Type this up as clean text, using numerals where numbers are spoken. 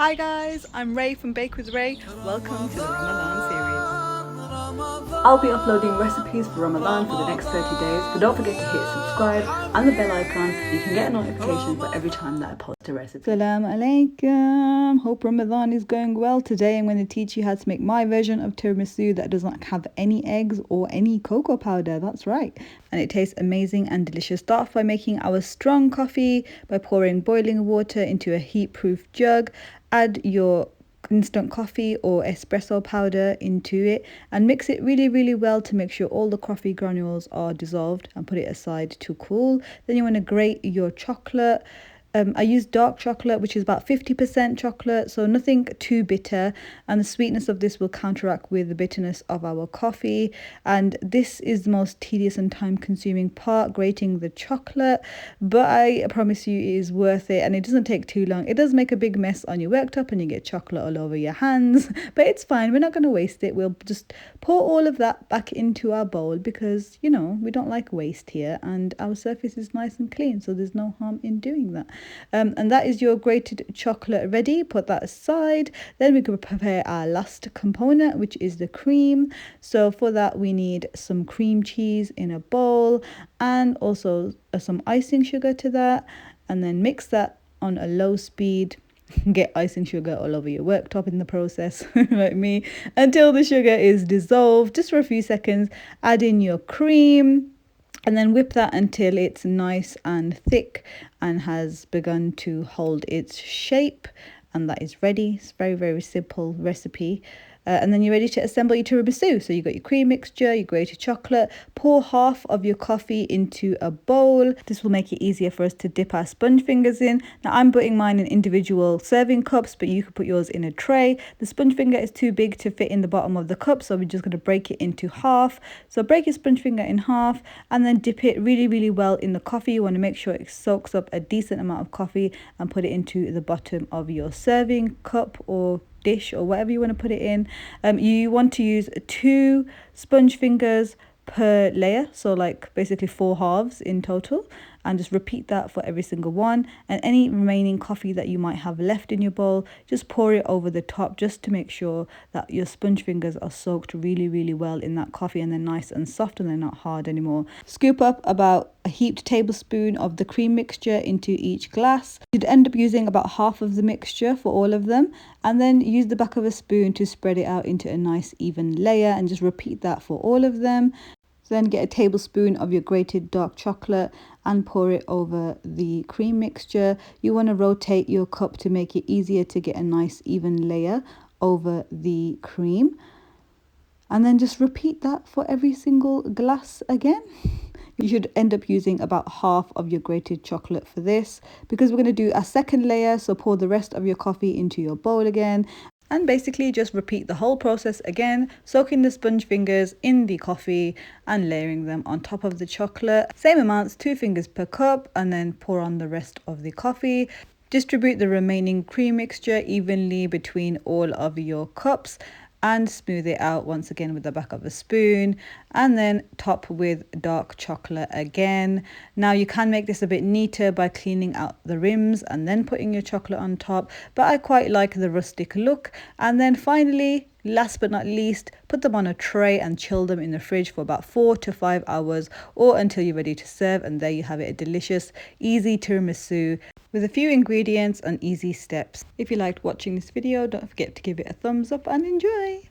Hi guys, I'm Ray from Bake with Ray. Welcome to the Ramadan series. I'll be uploading recipes for Ramadan for the next 30 days, but don't forget to hit subscribe and the bell icon so you can get a notification for every time that I post a recipe. Assalamu alaikum. Hope Ramadan is going well. Today I'm going to teach you how to make my version of tiramisu that does not have any eggs or any cocoa powder. That's right. And it tastes amazing and delicious. Start off by making our strong coffee by pouring boiling water into a heat-proof jug. Add your instant coffee or espresso powder into it and mix it really well to make sure all the coffee granules are dissolved, and put it aside to cool. Then you want to grate your chocolate. I use dark chocolate, which is about 50% chocolate, so nothing too bitter, and the sweetness of this will counteract with the bitterness of our coffee. And this is the most tedious and time consuming part, grating the chocolate, but I promise you it is worth it, and it doesn't take too long. It does make a big mess on your worktop and you get chocolate all over your hands, but it's fine. We're not going to waste it. We'll just pour all of that back into our bowl because, you know, we don't like waste here, and our surface is nice and clean, so there's no harm in doing that. And that is your grated chocolate ready. Put that aside. Then we can prepare our last component, which is the cream. So for that we need some cream cheese in a bowl, and also some icing sugar to that, and then mix that on a low speed. Get icing sugar all over your worktop in the process, like me, until the sugar is dissolved. Just for a few seconds, add in your cream, and then whip that until it's nice and thick and has begun to hold its shape, and that is ready. It's very simple recipe. And then you're ready to assemble your tiramisu. So you've got your cream mixture, your grated chocolate. Pour half of your coffee into a bowl. This will make it easier for us to dip our sponge fingers in. Now I'm putting mine in individual serving cups, but you could put yours in a tray. The sponge finger is too big to fit in the bottom of the cup, so we're just going to break it into half. So break your sponge finger in half and then dip it really well in the coffee. You want to make sure it soaks up a decent amount of coffee, and put it into the bottom of your serving cup or dish or whatever you want to put it in. You want to use 2 sponge fingers per layer, so like basically 4 halves in total, and just repeat that for every single one. And any remaining coffee that you might have left in your bowl, just pour it over the top, just to make sure that your sponge fingers are soaked really well in that coffee, and they're nice and soft and they're not hard anymore. Scoop up about a heaped tablespoon of the cream mixture into each glass. You'd end up using about half of the mixture for all of them, and then use the back of a spoon to spread it out into a nice even layer, and just repeat that for all of them. Then get a tablespoon of your grated dark chocolate and pour it over the cream mixture. You want to rotate your cup to make it easier to get a nice even layer over the cream. And then just repeat that for every single glass again. You should end up using about half of your grated chocolate for this, because we're going to do a second layer. So pour the rest of your coffee into your bowl again, and basically just repeat the whole process again, soaking the sponge fingers in the coffee and layering them on top of the chocolate. Same amounts, 2 fingers per cup, and then pour on the rest of the coffee. Distribute the remaining cream mixture evenly between all of your cups, and smooth it out once again with the back of a spoon, and then top with dark chocolate again. Now you can make this a bit neater by cleaning out the rims and then putting your chocolate on top, but I quite like the rustic look. And then finally, last but not least, put them on a tray and chill them in the fridge for about 4 to 5 hours, or until you're ready to serve. And there you have it, a delicious, easy tiramisu with a few ingredients and easy steps. If you liked watching this video, don't forget to give it a thumbs up and enjoy.